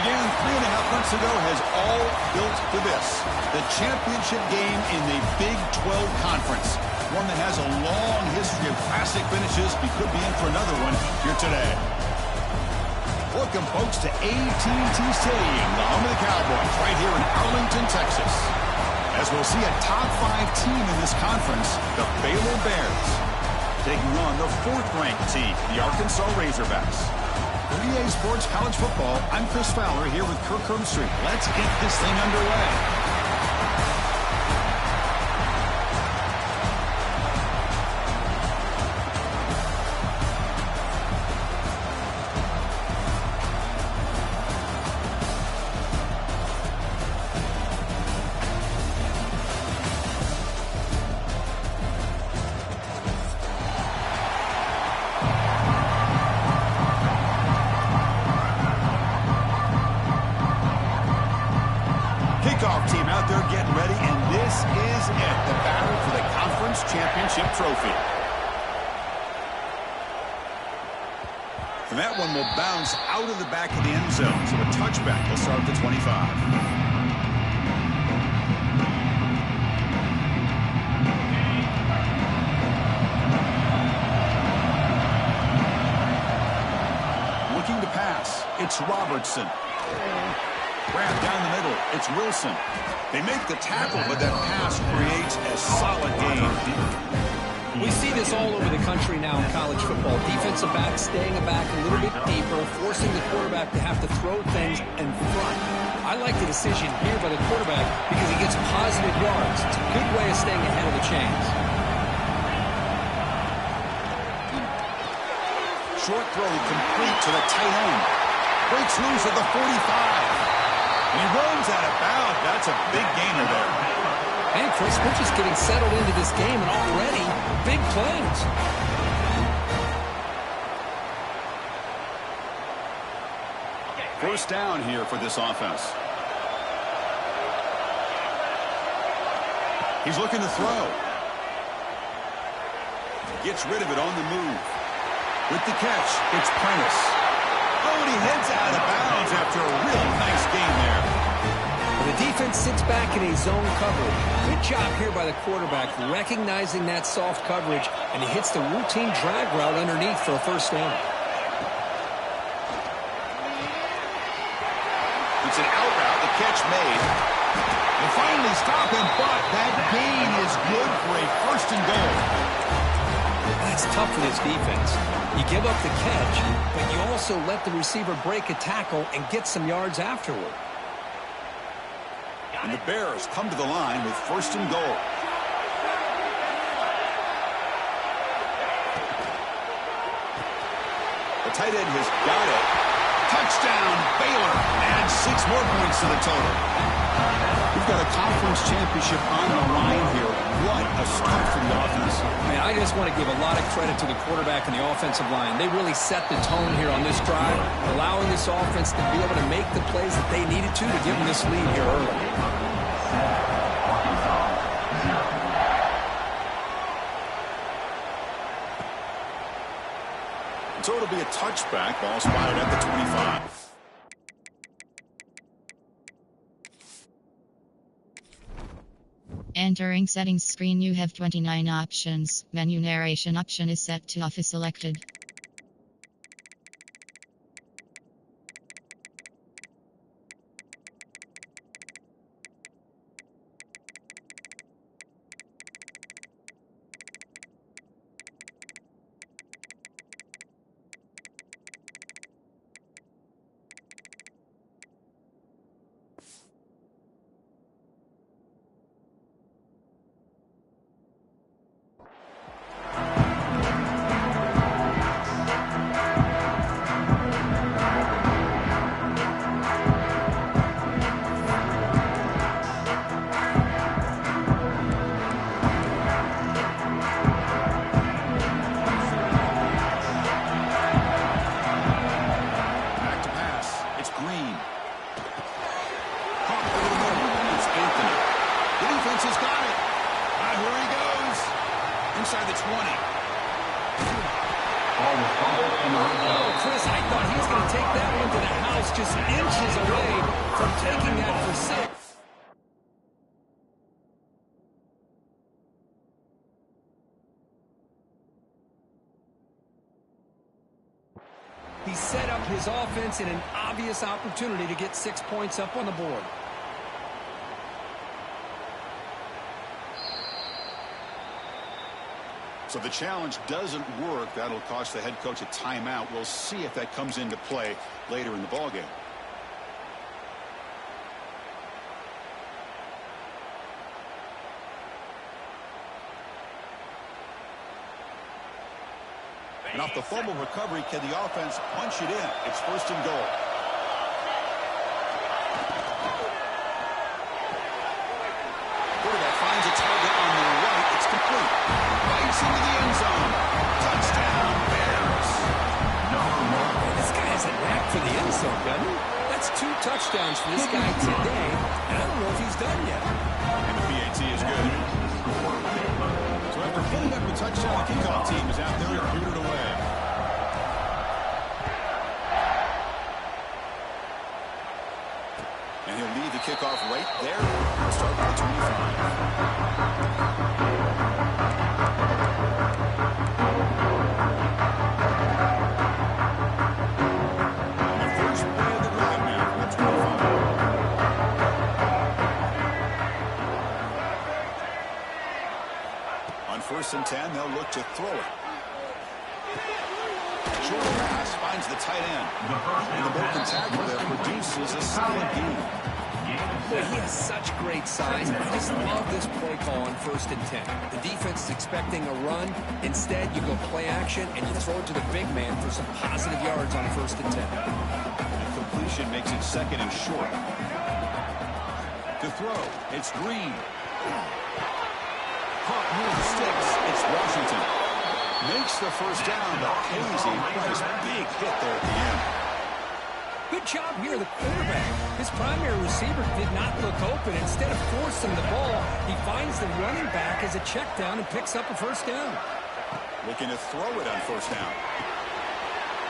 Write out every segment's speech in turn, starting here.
began 3.5 months ago has all built to this. The championship game in the Big 12 Conference. One that has a long history of classic finishes. We could be in for another one here today. Welcome, folks, to AT&T Stadium, the home of the Cowboys, right here in Arlington, Texas. As we'll see a top 5 team in this conference, the Baylor Bears, taking on the 4th-ranked team, the Arkansas Razorbacks. For EA Sports College Football, I'm Chris Fowler here with Kirk Herbstreit. Let's get this thing underway. Kickoff team out there getting ready, and this is it, the battle for the conference championship trophy. And that one will bounce out of the back of the end zone, so a touchback will start at the 25. Looking to pass, it's Robertson. Grab down the middle, it's Wilson. They make the tackle, but that pass creates a solid gain. We see this all over the country now in college football. Defensive backs staying back a little bit deeper, forcing the quarterback to have to throw things in front. I like the decision here by the quarterback because he gets positive yards. It's a good way of staying ahead of the chains. Short throw complete to the tight end. Breaks loose at the 45. He runs out of bounds. That's a big gainer there. And Chris, we're just getting settled into this game, and already big plays. First down here for this offense. He's looking to throw. Gets rid of it on the move. With the catch, it's Prentice. Oh, and he heads out of bounds after a real nice game there. Well, the defense sits back in a zone coverage. Good job here by the quarterback, recognizing that soft coverage, and he hits the routine drag route underneath for a first down. It's an out route, the catch made. They finally stop him, but that gain is good for a first and goal. That's tough for this defense. You give up the catch, but you also let the receiver break a tackle and get some yards afterward. And the Bears come to the line with first and goal. The tight end has got it. Touchdown, Baylor. Adds 6 more points to the total. We've got a conference championship on the line here. What a start for the offense. Man, I just want to give a lot of credit to the quarterback and the offensive line. They really set the tone here on this drive, allowing this offense to be able to make the plays that they needed to give them this lead here early. So it'll be a touchback. Ball spotted at the 25. Entering settings screen, you have 29 options. Menu narration option is set to off is selected. Inside the 20. Ball will Oh, Chris, I thought he was going to take that one to the house, just inches away from taking that for 6. He set up his offense in an obvious opportunity to get 6 points up on the board. So the challenge doesn't work. That'll cost the head coach a timeout. We'll see if that comes into play later in the ballgame. And off the fumble recovery, can the offense punch it in? It's 1st and goal. Quarterback finds a target on the right. It's complete. Bites into the end zone. Touchdown, Bears. This guy has a knack for the end zone, doesn't he? That's 2 touchdowns for this guy today, and I don't know if he's done yet. And the PAT is good. So after putting up a touchdown, the kickoff team is out there and booted away. And he'll leave the kickoff right there. Start with the 25. The first play of the drive now from the 25. On 1st and 10, they'll look to throw it. Short pass finds the tight end. And the broken tackle there produces a solid gain. Boy, he has such great size. I just love this play call on 1st and 10. The defense is expecting a run. Instead, you go play action, and you throw it to the big man for some positive yards on 1st and 10. The completion makes it 2nd and short. To throw, it's Green. Caught near the sticks. It's Washington. Makes the 1st down, but pays a nice big hit there at the end. Good job here, the quarterback. His primary receiver did not look open. Instead of forcing the ball, he finds the running back as a check down and picks up a 1st down. Looking to throw it on 1st down.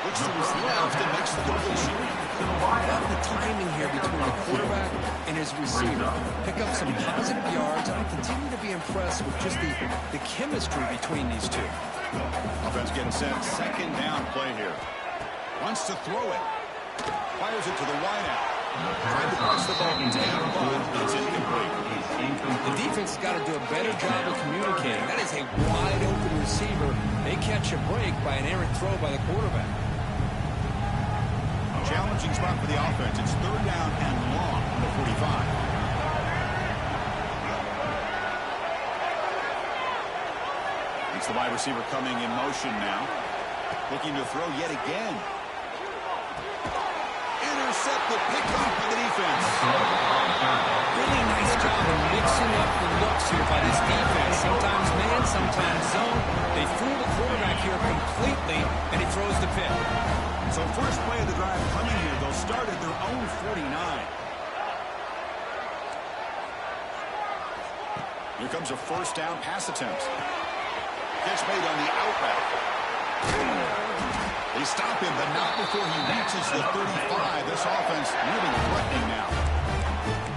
Looks to his left and makes the completion. I love the timing here between the quarterback and his receiver. Pick up some positive yards, and I continue to be impressed with just the chemistry between these two. Offense getting set. 2nd down play here. Wants to throw it. Fires it to the wideout. Tried to press the ball down, but it's incomplete. The defense has got to do a better job of communicating. That is a wide-open receiver. They catch a break by an errant throw by the quarterback. Challenging spot for the offense. It's 3rd down and long from the 45. It's the wide receiver coming in motion now. Looking to throw yet again. Intercepted, picked off by the defense. Really nice job of mixing up the looks here by this defense. Sometimes man, sometimes zone. They fool the quarterback here completely, and he throws the pick. So 1st play of the drive coming here. They'll start at their own 49. Here comes a 1st down pass attempt. Catch made on the out route. They stop him, but not before he reaches the 35. This offense really threatening now.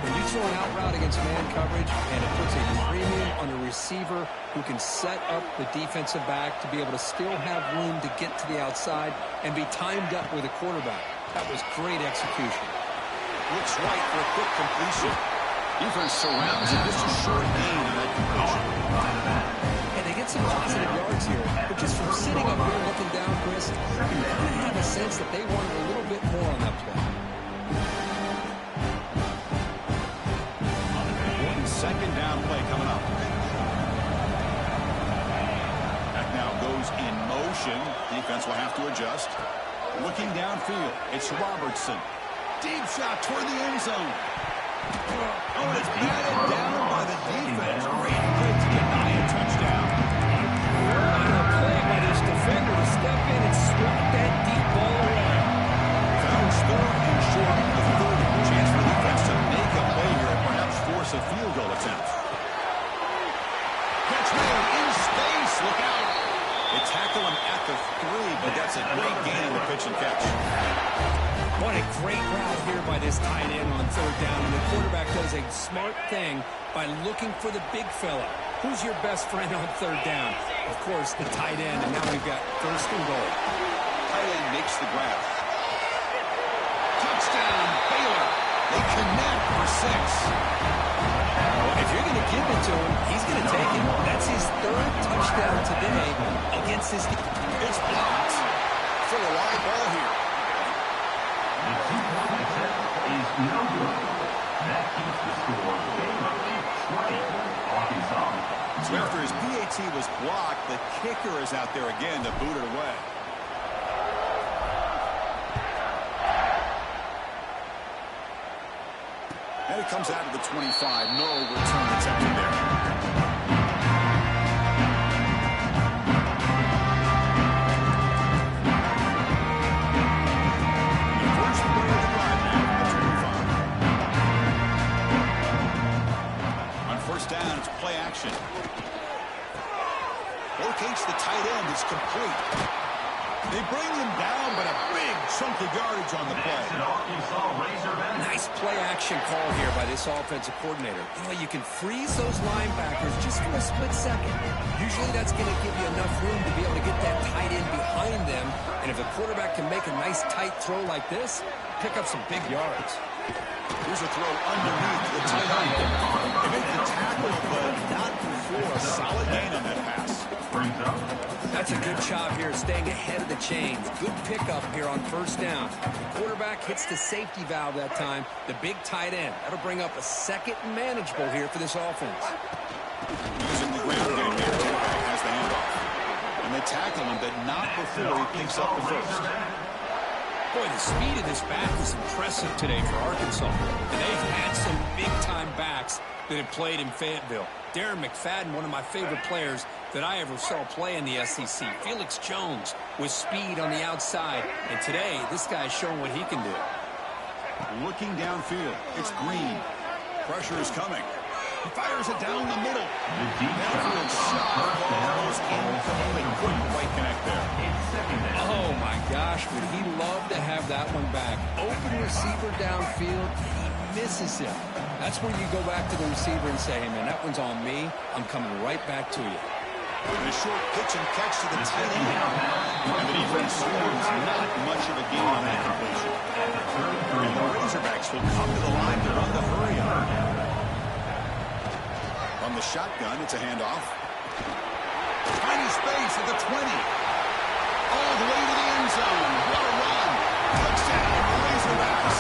When you throw an out route against man coverage, and it puts a premium on a receiver who can set up the defensive back to be able to still have room to get to the outside and be timed up with a quarterback. That was great execution. Looks right for a quick completion. Defense surrounds him. Just a short gain on that completion. And they get some positive yards here, but just from sitting up here looking down, Chris, you kind of have a sense that they wanted a little bit more on that play. 2nd down play coming up. That now goes in motion. Defense will have to adjust. Looking downfield, it's Robertson. Deep shot toward the end zone. Oh, and it's batted down by the defense. Great play to deny a touchdown. On a play by this defender to step in and swat that deep ball away. Foul's 3rd and short of 30. Chance for the defense to make a play here and perhaps force a field goal attempt. Catch made in space. Look out. They tackle him at the 3, but that's a great gain on the pitch and catch. What a great route here by this tight end on third down. And the quarterback does a smart thing by looking for the big fella. Who's your best friend on third down? Of course, the tight end. And now we've got first and goal. Tight end makes the grab. Touchdown, Baylor. They connect for 6. Well, if you're going to give it to him, he's going to take it. That's his 3rd touchdown today against his team. It's blocked for a wide ball here. Is no good. That keeps the score favorably 20, Arkansas. So after his PAT was blocked, the kicker is out there again to boot it away. And it comes out to the 25. No return attempted there. First down, it's play action. Locates the tight end. It's complete. They bring him down, but a big chunk of yardage on the play. Nice play action call here by this offensive coordinator. You know, you can freeze those linebackers just for a split second. Usually that's going to give you enough room to be able to get that tight end behind them. And if the quarterback can make a nice tight throw like this, pick up some big yards. Here's a throw underneath the tight end. They make the tackle, but not before a solid gain on that pass. That's a good job here, staying ahead of the chains. Good pickup here on first down. The quarterback hits the safety valve that time. The big tight end. That'll bring up a second and manageable here for this offense. Using the ground game here. Quarterback has the handoff. And they tackle him, but not before he picks up the first. Boy, the speed of this back is impressive today for Arkansas. And they've had some big-time backs that have played in Fayetteville. Darren McFadden, one of my favorite players that I ever saw play in the SEC. Felix Jones with speed on the outside. And today, this guy's showing what he can do. Looking downfield, it's Green. Pressure is coming. He fires it down the middle. Downfield shot. Ball goes incomplete. Couldn't quite connect there. Oh, my gosh, would he love to have that one back. Open receiver downfield, he misses it. That's where you go back to the receiver and say, hey, man, that one's on me. I'm coming right back to you. And a short pitch and catch to the tight end. And the defense scores not much of a gain on that completion. And the Razorbacks will come to the line to run the hurry on. From the shotgun, it's a handoff. Tiny space at the 20. All the way to the end zone. What a run. Touchdown, the Razorbacks.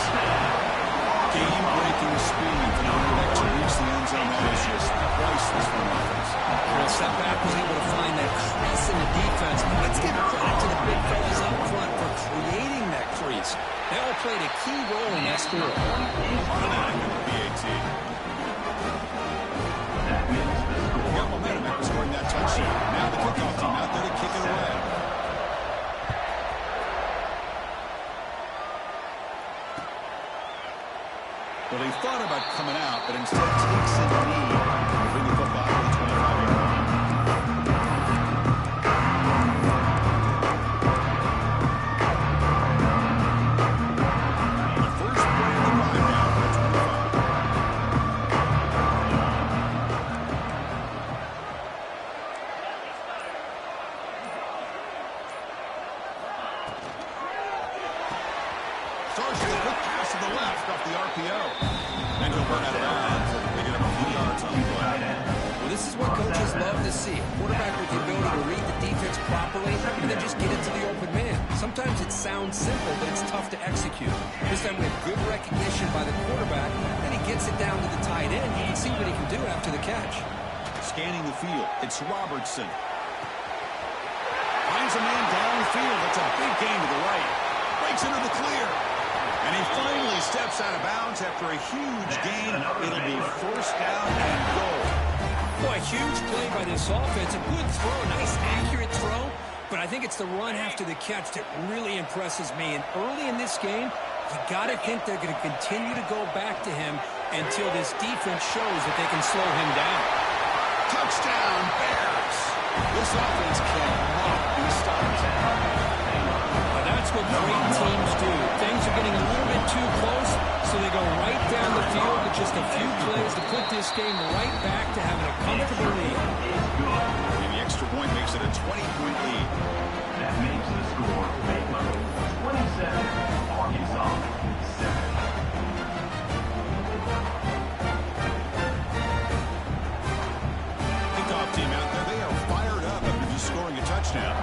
Game-breaking speed for the quarterback to reach the end zone. That is just priceless for an offense. Well, Setback was able to find that crease in the defense. But let's give credit to the big fellas up front for creating that crease. They all played a key role in that score. Automatic in the PAT. Got momentum after scoring that touchdown. Now the kickoff team out there to kick it away. Well, he thought about coming out, but instead takes a knee to bring the football to the 25-yard line. The first play of the drive now for the 25. Starts with a quick pass to the left off the RPO. And he'll burn out of bounds. They get him a few yards on the play. Well, this is what coaches love to see. A quarterback with the ability to read the defense properly and then just get it to the open man. Sometimes it sounds simple, but it's tough to execute. This time we have good recognition by the quarterback, and he gets it down to the tight end. You can see what he can do after the catch. Scanning the field, it's Robertson. Finds a man downfield. That's a big gain to the right. Breaks into the clear. And he finally steps out of bounds after a huge gain. It'll be first down and goal. Boy, huge play by this offense. A good throw, nice accurate throw. But I think it's the run after the catch that really impresses me. And early in this game, you got to think they're going to continue to go back to him until this defense shows that they can slow him down. Touchdown, Bears. This offense cannot be stopped. That's what great teams do. Things are getting a little bit too close, so they go right down the field with just a few plays to put this game right back to having a comfortable lead. And the extra point makes it a 20-point lead. That makes the score Baylor 27, Arkansas 7. Kickoff team out there, they are fired up after just scoring a touchdown.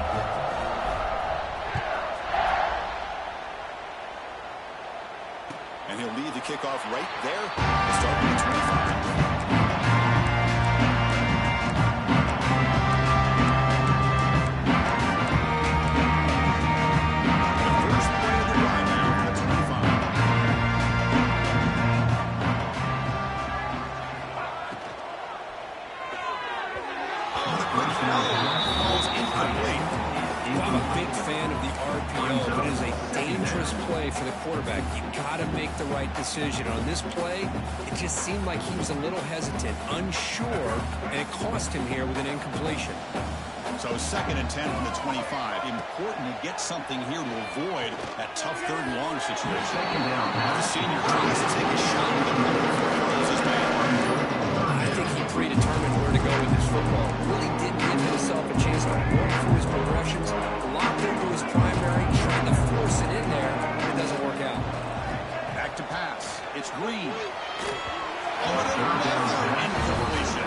And he'll lead the kickoff right there. We'll start with the 25. But it is a dangerous play for the quarterback. You've got to make the right decision. On this play, it just seemed like he was a little hesitant, unsure, and it cost him here with an incompletion. So 2nd and 10 from the 25. Important to get something here to avoid that tough 3rd and long situation. Now the senior tries to take a shot with the number 4 closes back. I think he predetermined where to go with this football. Really didn't give himself a chance to work through his progressions, locked into his primary, trying to force it in there. It doesn't work out. Back to pass. It's Green. Incompletion.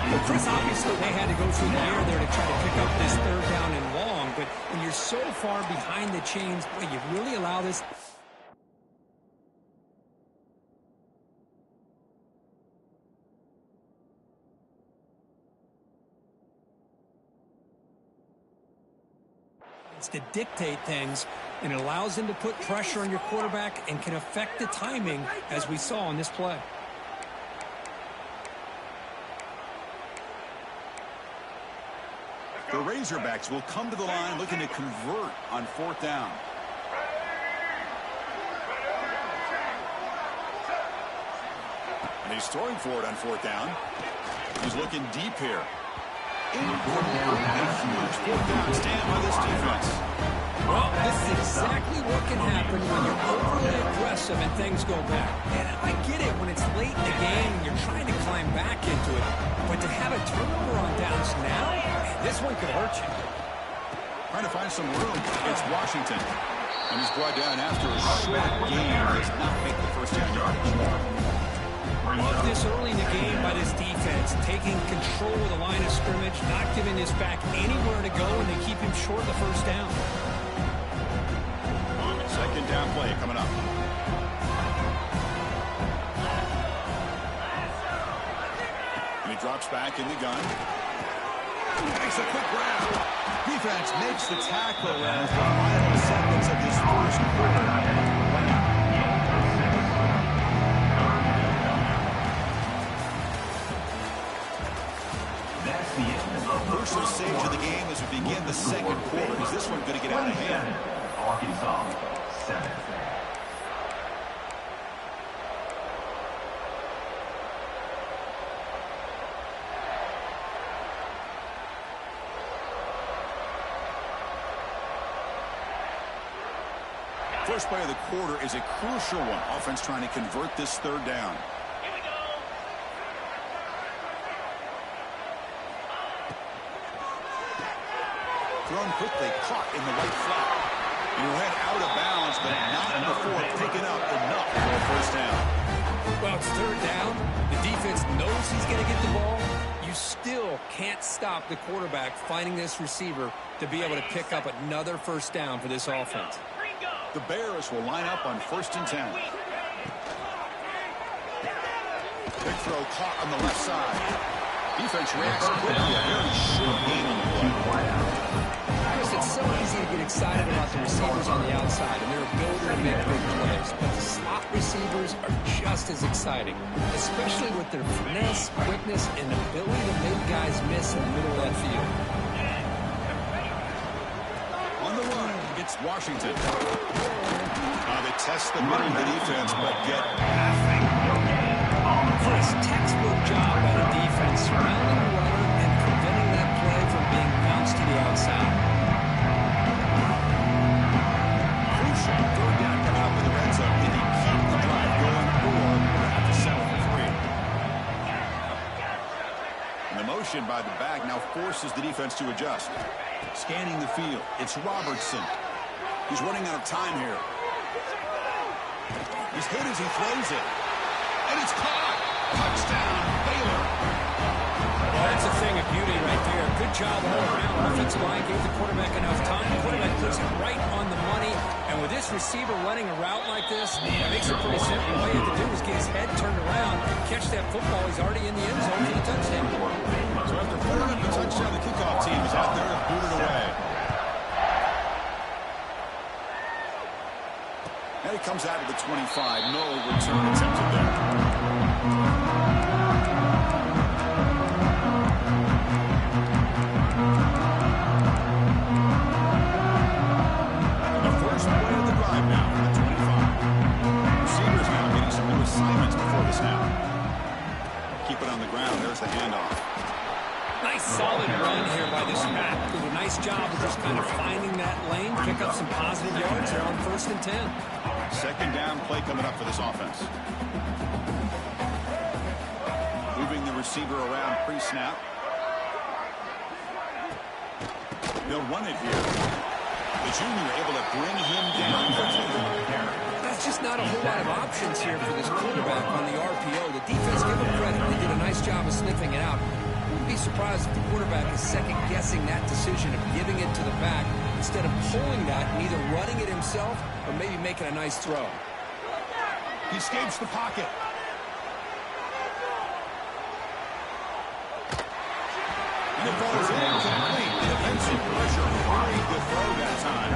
Well, Chris, obviously they had to go through the air there to try to pick up this 3rd down and long, but when you're so far behind the chains, boy, you really allow this. To dictate things, and it allows them to put pressure on your quarterback and can affect the timing, as we saw on this play. The Razorbacks will come to the line looking to convert on 4th down. And he's throwing for it on 4th down. He's looking deep here. Stand by this defense. Well, this is exactly what can happen when you're overly aggressive and things go back. And I get it when it's late in the game and you're trying to climb back into it. But to have a turnover on downs now, this one could hurt you. Trying to find some room. It's Washington. And he's brought down after a short game. Does not make the 1st down yardage. Love this early in the game by this defense, taking control of the line of scrimmage, not giving this back anywhere to go, and they keep him short of the 1st down. 2nd down play coming up. And he drops back in the gun. Makes a quick grab. Defense makes the tackle as the final seconds of this 1st quarter. Crucial stage of the game as we begin the 2nd quarter. Is this one going to get out of hand? Arkansas 7. First play of the quarter is a crucial one. Offense trying to convert this 3rd down. Thrown quickly, caught in the right flat. And he'll head out of bounds, but not before picking up enough for a 1st down. Well, it's 3rd down. The defense knows he's going to get the ball. You still can't stop the quarterback finding this receiver to be able to pick up another 1st down for this offense. The Bears will line up on 1st and 10. Big throw caught on the left side. Defense reacts quickly. A very short game on the play. Chris, it's so easy to get excited about the receivers on the outside and their ability to make big plays, but the slot receivers are just as exciting, especially with their finesse, quickness, and ability to make guys miss in the middle of that field. On the run, it's Washington. They test the middle of the defense, but get nothing. Chris, textbook job by the defense, surrounding the runner and preventing that play from being The motion by the back now forces the defense to adjust. Scanning the field, it's Robertson. He's running out of time here. He's hit as he throws it. And it's caught. Touchdown, Baylor. Well, that's a thing of beauty right there. Good job all around. Offensive line gave the quarterback enough time. The quarterback puts it right on the money. And with this receiver running a route like this, it makes it pretty simple. All you have to do is get his head turned around, catch that football. He's already in the end zone for the touchdown. So after putting up the touchdown, the kickoff team is out there and booted away. And it comes out of the 25. No return attempted there. The first play of the drive now from the 25. Receivers now getting some new assignments before the snap. Keep it on the ground. There's the handoff. Nice solid run here by this back. Did a nice job of just kind of finding that lane, pick up some positive yards there on 1st and 10. Second down play coming up for this offense. Moving the receiver around pre-snap. They'll run it here. The junior able to bring him down for 2. That's just not a whole lot of options here for this quarterback on the RPO. The defense, give them credit. They did a nice job of sniffing it out. Wouldn't be surprised if the quarterback is second-guessing that decision of giving it to the back instead of pulling that and either running it himself or maybe making a nice throw. He escapes the pocket. And the ball is incomplete. The defensive pressure hurried the throw that time.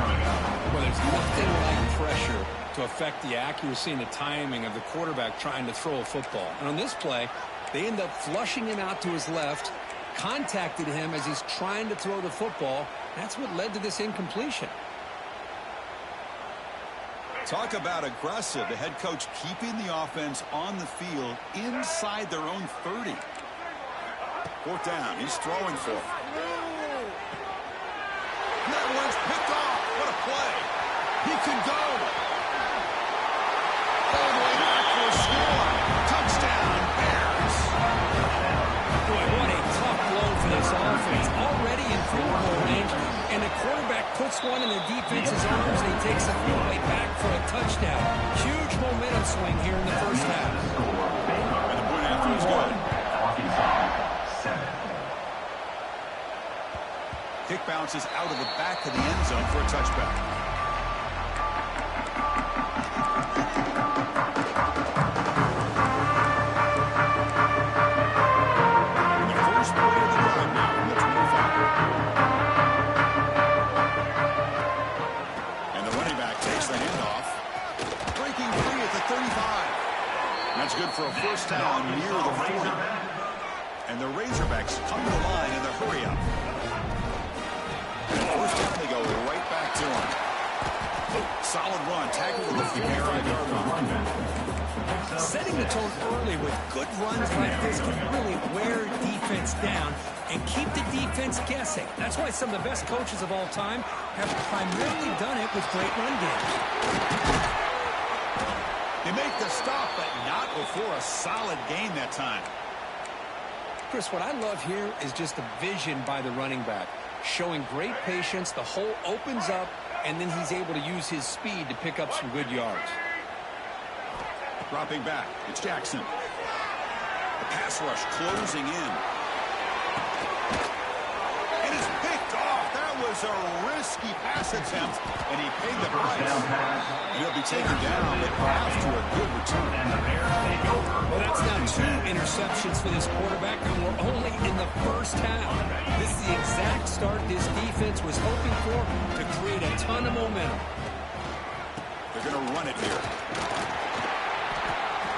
Well, there's nothing like pressure to affect the accuracy and the timing of the quarterback trying to throw a football. And on this play, they end up flushing him out to his left, contacted him as he's trying to throw the football. That's what led to this incompletion. Talk about aggressive. The head coach keeping the offense on the field inside their own 30. 4th down. He's throwing for it. That one's picked off. What a play. He can go. All the way back for a score. Touchdown, Bears. Boy, what a tough blow for this offense. Already in field goal range, and the quarterback puts one in the defense's arms, and he takes it all the way back for a touchdown. Huge momentum swing here in the first half. And the point after is good. Kick bounces out of the back of the end zone for a touchback. The first play of the drive now from the 25. And the running back takes the handoff. Breaking free at the 35. That's good for a first down near the 40. And the Razorbacks come to the line in the hurry-up. First down, they go right back to him. Solid run, tackled at the 45-yard line. Setting the tone early with good runs like this can really wear defense down and keep the defense guessing. That's why some of the best coaches of all time have primarily done it with great run games. They make the stop, but not before a solid gain that time. Chris, what I love here is just the vision by the running back. Showing great patience, the hole opens up, and then he's able to use his speed to pick up some good yards. Dropping back, it's Jackson. The pass rush closing in. And it's picked off. That was a risky pass attempt, and he paid the price. And he'll be taken down, but after a good return. Well, that's now 2 interceptions for this quarterback, and we're only in the first half. This is the exact start this defense was hoping for to create a ton of momentum. They're going to run it here.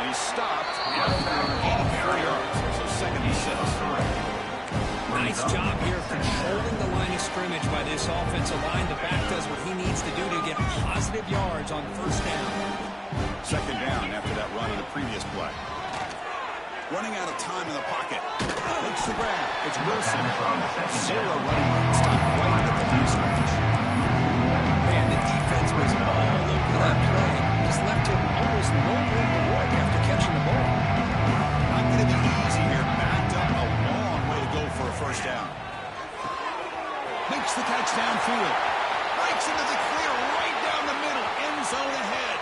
And he's stopped after 84 yards. So 2nd and 6. Nice job here of controlling the line of scrimmage by this offensive line. The back does what he needs to do to get positive yards on first down. 2nd down after that run on the previous play. Running out of time in the pocket. Takes the grab. It's Wilson. 0 running. Stopped right at the line of scrimmage. Man, the defense was all over that play. Just left him almost no room to work after catching the ball. Not going to be easy here. Backed up a long way to go first down. Makes the catch downfield. Breaks into the clear right down the middle. End zone ahead.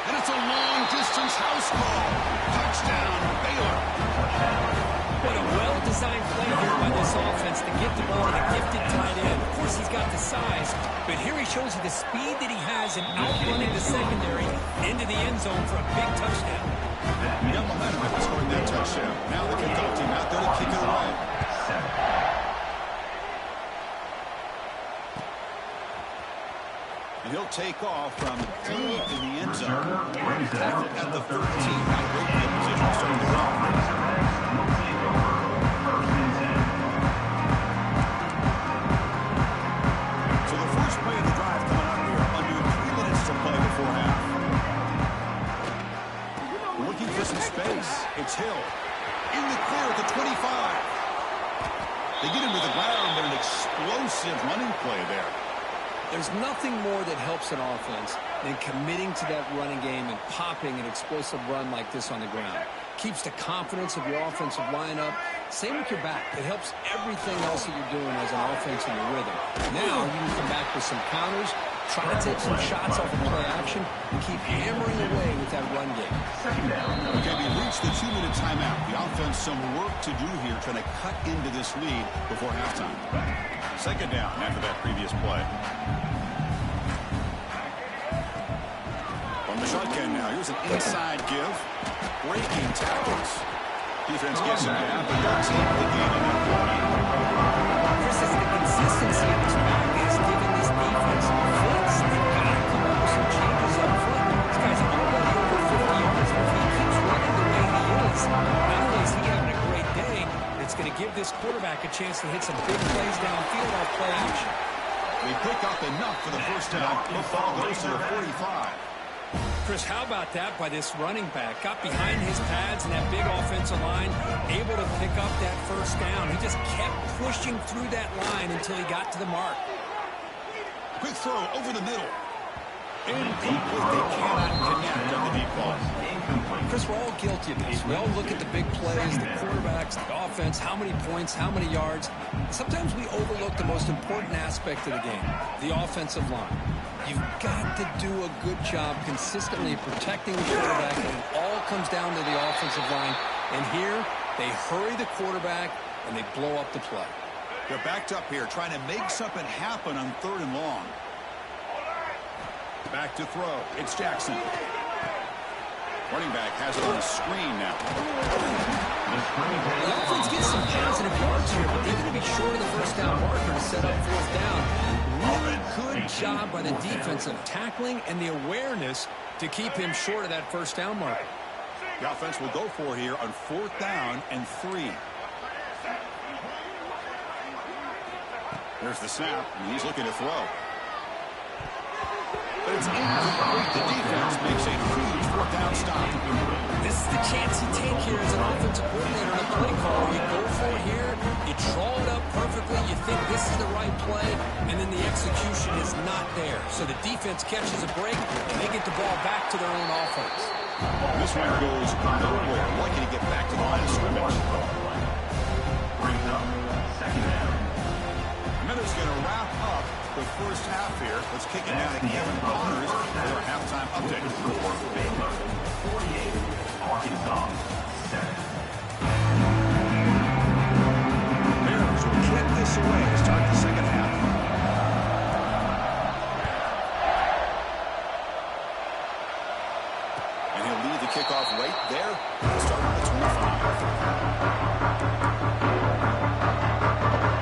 And it's a long-distance house call. Touchdown, Baylor. What a well-designed play here by this offense to get the ball to the gifted tight end. Of course, he's got the size, but here he shows you the speed that he has in outrunning the secondary into the end zone for a big touchdown. He got momentum after scoring that touchdown. Now the kickoff team out there to kick it away. And he'll take off from deep in the end zone. Tackled at the 13. Not a great field position to start the run. So the first play of the drive coming up here. Under 3 minutes to play before half. Looking for some space. It's Hill. In the clear at the 25. They get him to the ground, but an explosive running play there. There's nothing more that helps an offense than committing to that running game and popping an explosive run like this on the ground. Keeps the confidence of your offensive lineup. Same with your back. It helps everything else that you're doing as an offense in your rhythm. Now you can come back with some counters, try to take some shots off of play action, and keep hammering away with that run game. Okay, we reached the 2-minute timeout. The offense some work to do here, trying to cut into this lead before halftime. Second down after that previous play. On the shotgun now, here's an inside give. Breaking tackles. Defense gets him down, but they'll take the game in that point. Chris, it's the consistency of this back is giving this defense fits. They've got to come up with some changes up front. This guy's already over 50 yards, but if he keeps running the way he is, not only is he having a great day, it's going to give this quarterback a chance to hit some big plays downfield off play action. They pick up enough for the first down. Football goes to the 45. Chris, how about that by this running back? Got behind his pads and that big offensive line, able to pick up that first down. He just kept pushing through that line until he got to the mark. Quick throw over the middle. Incomplete. They cannot connect on the deep ball. Chris, we're all guilty of this. We all look at the big plays, the quarterbacks, the offense, how many points, how many yards. Sometimes we overlook the most important aspect of the game, the offensive line. You've got to do a good job consistently protecting the quarterback, and it all comes down to the offensive line. And here, they hurry the quarterback, and they blow up the play. They're backed up here, trying to make something happen on 3rd and long. Back to throw. It's Jackson. Running back has it on the screen now. The offense gets some positive yards here, but they're going to be short of the first down marker to set up 4th down. Really good job by the defense of tackling and the awareness to keep him short of that first down marker. The offense will go for here on 4th down and 3. There's the snap, and he's looking to throw. But it's incomplete. The defense makes a huge 4th down stop. This is the chance you take here as an offensive coordinator on a play call. You go for it here, you draw it up perfectly, you think this is the right play, and then the execution is not there. So the defense catches a break, and they get the ball back to their own offense. This one goes nowhere. Lucky to get back to the line of scrimmage. Brings up second down. Minutes going to wrap up the first half here. Let's kick it down to Kevin Connors for our halftime update. The score, Baylor 48, Arkansas 7. Bears will kick this away to start the second half. And he'll lead the kickoff right there. Start on the 25.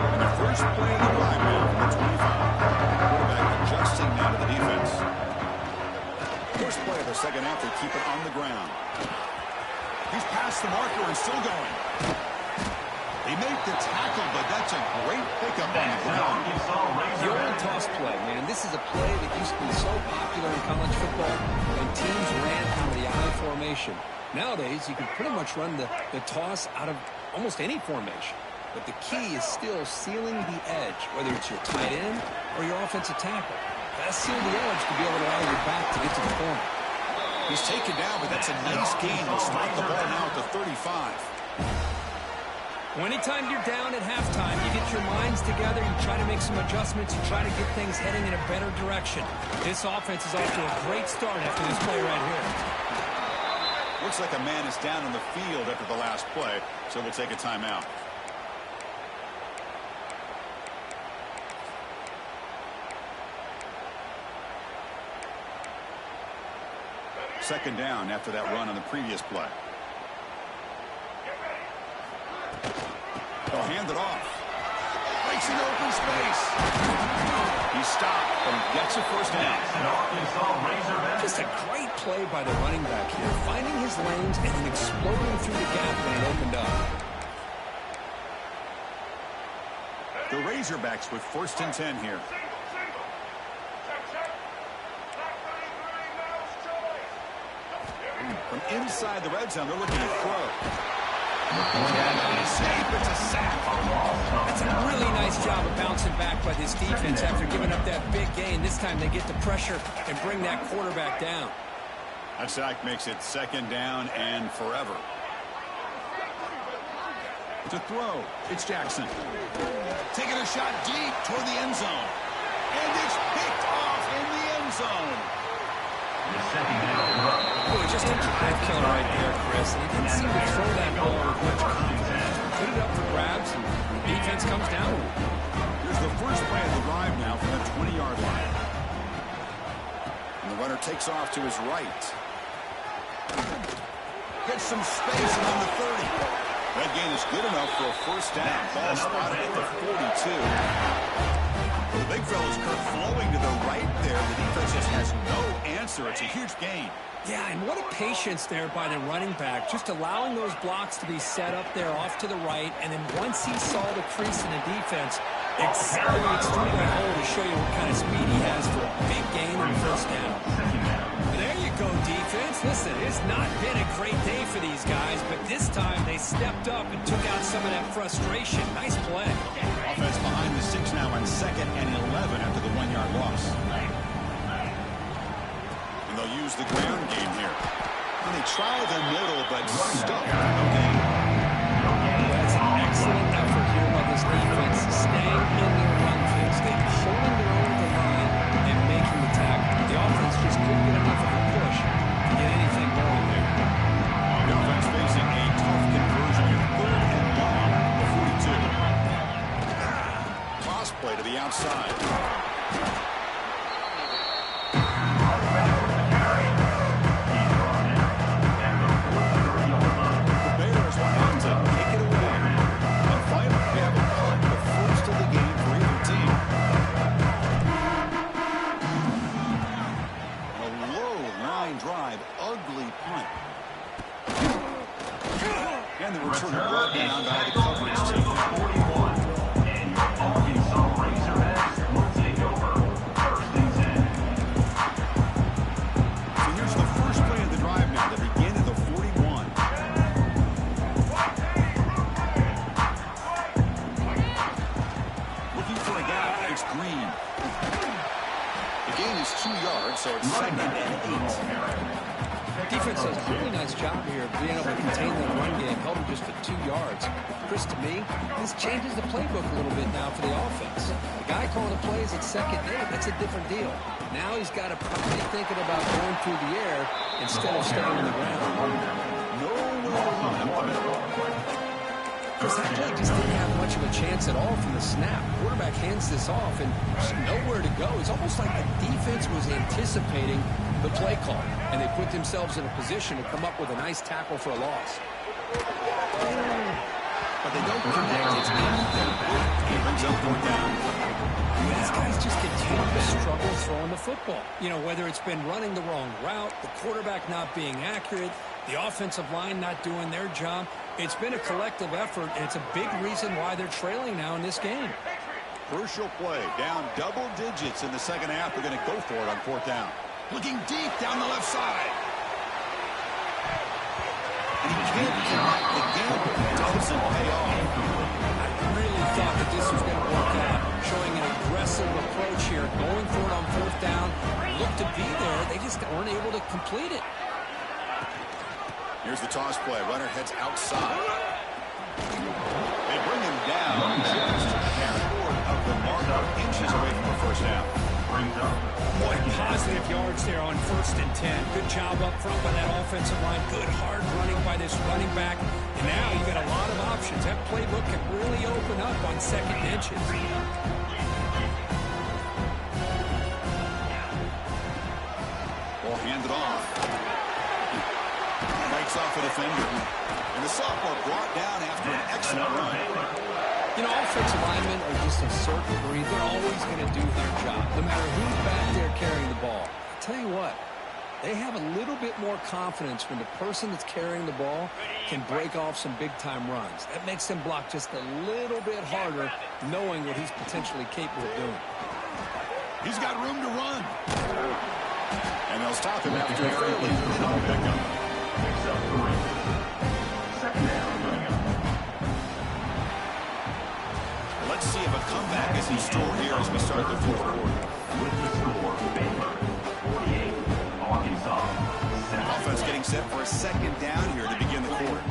And the first play of the drive now from the 25. Quarterback adjusting now to the defense. First play of the second half, they keep it on the ground. He's past the marker and still going. They make the tackle, but that's a great pickup on the ground. The old toss play, man. This is a play that used to be so popular in college football when teams ran out of the I formation. Nowadays, you can pretty much run the toss out of almost any formation. But the key is still sealing the edge, whether it's your tight end or your offensive tackle. Got to seal the edge to be able to allow your back to get to the corner. He's taken down, but that's a nice gain. He'll spot the ball now at the 35. Well, anytime you're down at halftime, you get your minds together, you try to make some adjustments, you try to get things heading in a better direction. This offense is off to a great start after this play right here. Looks like a man is down on the field after the last play, so we'll take a timeout. Second down after that run on the previous play. They'll hand it off. Breaks an open space. He stopped, but he gets a first down. Just a great play by the running back here, finding his lanes and then exploding through the gap when it opened up. The Razorbacks with 1st and 10 here. From inside the red zone, they're looking to throw. It's a sack. That's a really nice job of bouncing back by this defense after giving up that big gain. This time they get the pressure and bring that quarterback down. That sack makes it 2nd down and forever. To throw, it's Jackson. Taking a shot deep toward the end zone. And it's picked off in the end zone. Boy, just a drive killer right there, Chris. And he didn't seem to throw that ball with much confidence. Put it up for grabs, and the defense comes down with it. Here's the first play of the drive now from the 20-yard line. And the runner takes off to his right. Gets some space around the 30. That gain is good enough for a first down. Ball spotted at the 42. The big fella's Kirk flowing to the right there. The defense just has no answer. It's a huge gain. Yeah, and what a patience there by the running back, just allowing those blocks to be set up there off to the right, and then once he saw the crease in the defense, accelerates through that hole to show you what kind of speed he has for a big gain and first down. There you go, defense. Listen, it's not been a great day for these guys, but this time they stepped up and took out some of that frustration. Nice play. Offense behind the 6 now on 2nd and 11 after the 1-yard loss. And they'll use the ground game here. And they try the middle, but stuck. Okay. That's an excellent effort here by this defense, staying in their run fix. They're holding their own at the line and making the tackle. The offense just couldn't get enough of a push to get anything going there. The offense facing a tough conversion here. 3rd and long, the 42. Cross play to the outside. The Bears will have to kick it away. And finally, we have a punt, the first of the game for either team. A low line drive, ugly punt. And the return brought down by the coverage team. 41. And your Arkansas Razorbacks will take over 1st and 10. So here's the first play of the drive now. They begin at the 41. Looking for a gap. It's Green. The gain is 2 yards, so it's 2nd and 8. Defense does a really nice job here of being able to contain that run game, held them just to 2 yards. Chris, to me, this changes the playbook a little bit now for the offense. The guy calling the plays at 2nd and 8, that's a different deal. Now he's got to probably be thinking about going through the air instead of staying on the ground. Chris, that play just didn't have much of a chance at all from the snap. The quarterback hands this off and just nowhere to go. It's almost like the defense was anticipating the play call, and they put themselves in a position to come up with a nice tackle for a loss. But they don't connect. It's he brings up 4th down. These guys just continue to struggle throwing the football. You know, whether it's been running the wrong route, the quarterback not being accurate, the offensive line not doing their job. It's been a collective effort, and it's a big reason why they're trailing now in this game. Crucial play. Down double digits in the second half. They're going to go for it on 4th down. Looking deep down the left side. And he can't connect. The gamble doesn't pay off. I really thought that this was going to work out, showing an aggressive approach here, going for it on 4th down. Looked to be there. They just weren't able to complete it. Here's the toss play. Runner heads outside. They inches away from a first down. Boy, positive yards there on 1st and 10. Good job up front by that offensive line. Good hard running by this running back. And now you got a lot of options. That playbook can really open up on 2nd and inches. Ball handed off. Breaks off a defender. And the sophomore brought down after an excellent run. You know, offensive linemen are just a certain breed. They're always going to do their job, no matter who's back there carrying the ball. I tell you what, they have a little bit more confidence when the person that's carrying the ball can break off some big-time runs. That makes them block just a little bit harder, knowing what he's potentially capable of doing. He's got room to run. And they'll stop him after a fairly minimal pickup. Second down coming up. Let's see if a comeback is in store here as we start the 4th quarter. With the score, Baylor 48, Arkansas 7. Offense getting set for a 2nd down here to begin the quarter.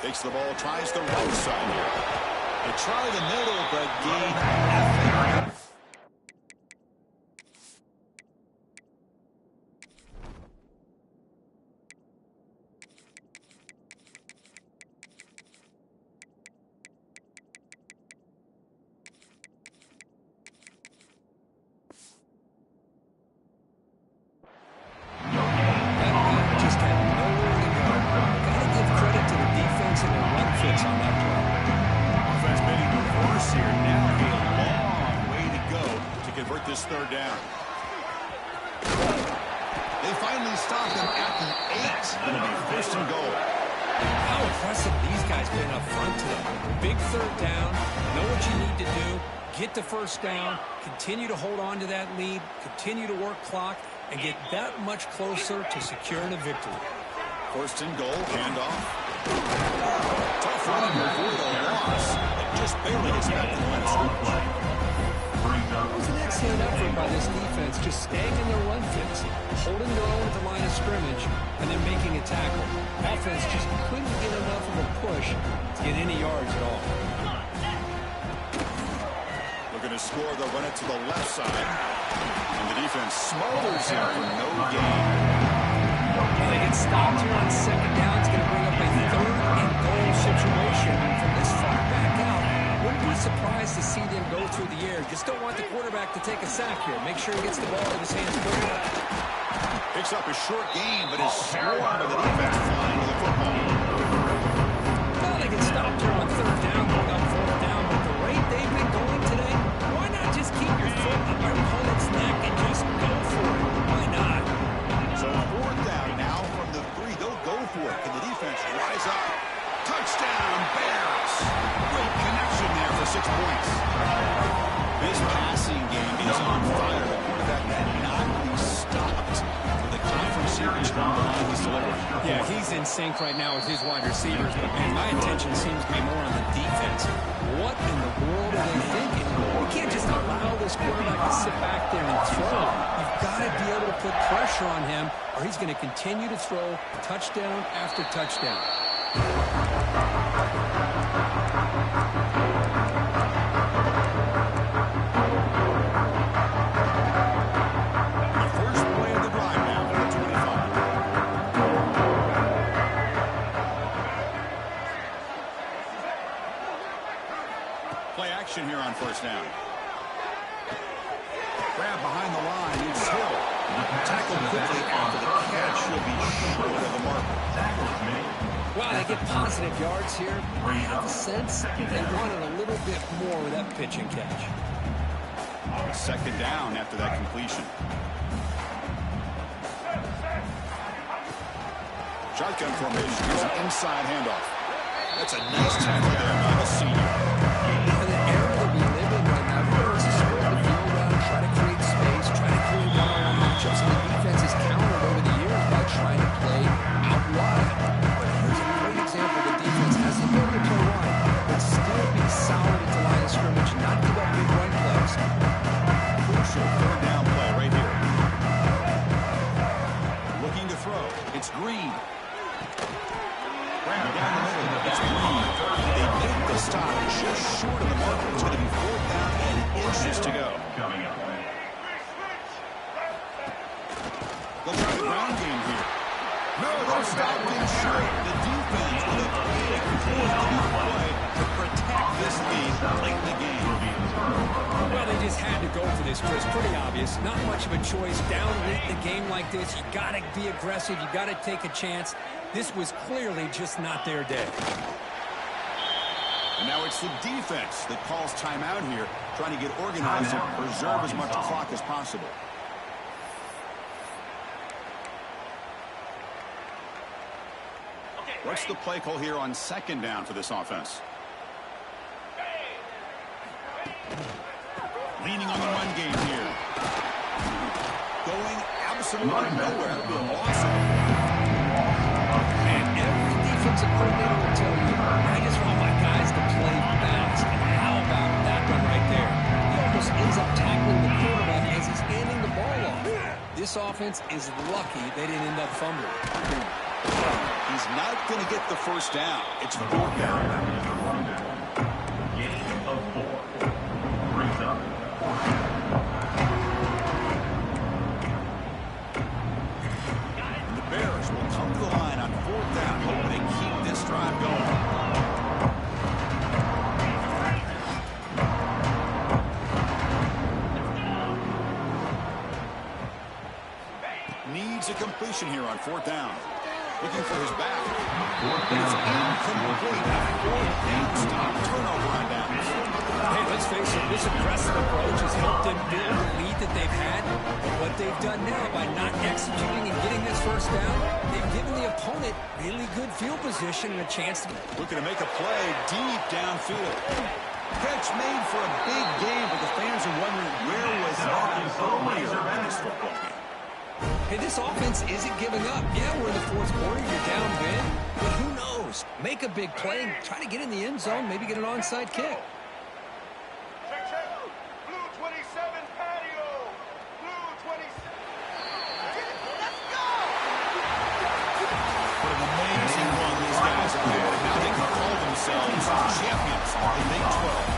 Takes the ball, tries the right side here. They try the middle, but gain nothing. This 3rd down. They finally stop him at the 8. It'll be 1st and goal. How impressive these guys been up front today. Big 3rd down. Know what you need to do. Get the 1st down. Continue to hold on to that lead. Continue to work clock. And get that much closer to securing a victory. 1st and goal. Handoff. Tough run to avoid a loss. It just barely gets back to the line of scrimmage. It was an excellent effort by this defense, just staying in their run fits, holding their own at the line of scrimmage, and then making a tackle. Offense just couldn't get enough of a push to get any yards at all. Looking to score, they'll run it to the left side. And the defense smothers him for no gain. Well, they get stopped here on 2nd down. It's going to bring up a 3rd and goal situation from this far back out. Wouldn't be surprised to see them go through the air. Just don't want the quarterback to take a sack here. Make sure he gets the ball in his hands quickly. Picks up a short gain, but is swarmed by the defense flying to the football. Well, they get stopped here on 3rd down, going up 4th down. But the rate they've been going today, why not just keep your foot on your opponent's neck and just go for it? Why not? So 4th down now from the 3. They'll go for it. Can the defense rise up? Touchdown, Bears! Great connection there for 6 points. This passing game is on fire. The quarterback cannot be stopped. The conference series is delivered. Yeah, he's in sync right now with his wide receivers. But, man, my attention seems to be more on the defense. What in the world are they thinking? You can't just allow this quarterback to sit back there and throw. You've got to be able to put pressure on him, or he's going to continue to throw touchdown after touchdown. Here on 1st down. Grab behind the line. It's Hill. Tackled quickly after the catch. He'll be short of the mark. Wow, they get positive yards here. I have a sense they wanted a little bit more with that pitch and catch. 2nd down after that completion. Shotgun formation. Here's an inside handoff. That's a nice tackle there by the senior. Just the defense is countered over the years by trying to play out wide. But here's a great example. The defense has the ability to play wide, but still be solid at the line of scrimmage, not give up big run plays. Crucial 3rd down play right here. Looking to throw. It's Green. Grab down the middle. It's Green. The stop just short of the mark. It's going to be 4th down and inches to go. Coming up. They'll try the ground game here. No, they're stopped in short. The defense with a big 4th down play to protect this lead late in the game. Well, they just had to go for this, Chris. Pretty obvious. Not much of a choice. Down late in the game like this, you got to be aggressive. You got to take a chance. This was clearly just not their day. And now it's the defense that calls timeout here, trying to get organized and preserve as much clock as possible. What's the play call here on 2nd down for this offense? Leaning on the run game here. Going absolutely nowhere. It'll be a loss. And every defensive coordinator will tell you, I just want my guys to play fast. And how about that one right there? He almost ends up tackling the quarterback as he's handing the ball off. This offense is lucky they didn't end up fumbling. He's not going to get the 1st down. It's 4th down. Gain of 4. Brings up 4th down. And the Bears will come to the line on 4th down, hoping to keep this drive going. Needs a completion here on 4th down. Looking for his back. It's incomplete. 4th down stop. Turnover on downs. Hey, let's face it, this aggressive approach has helped them build the lead that they've had. But what they've done now by not executing and getting this 1st down, they've given the opponent really good field position and a chance to... Looking to make a play deep downfield. Catch made for a big game, but the fans are wondering where was that earlier in this football game. Hey, this offense isn't giving up. Yeah, we're in the 4th quarter. You're down big. But who knows? Make a big play. Try to get in the end zone. Maybe get an onside kick. Check. Blue 27 patio. Blue 27. Let's go! What an amazing run these guys have had. Now they can call themselves champions in Big 12.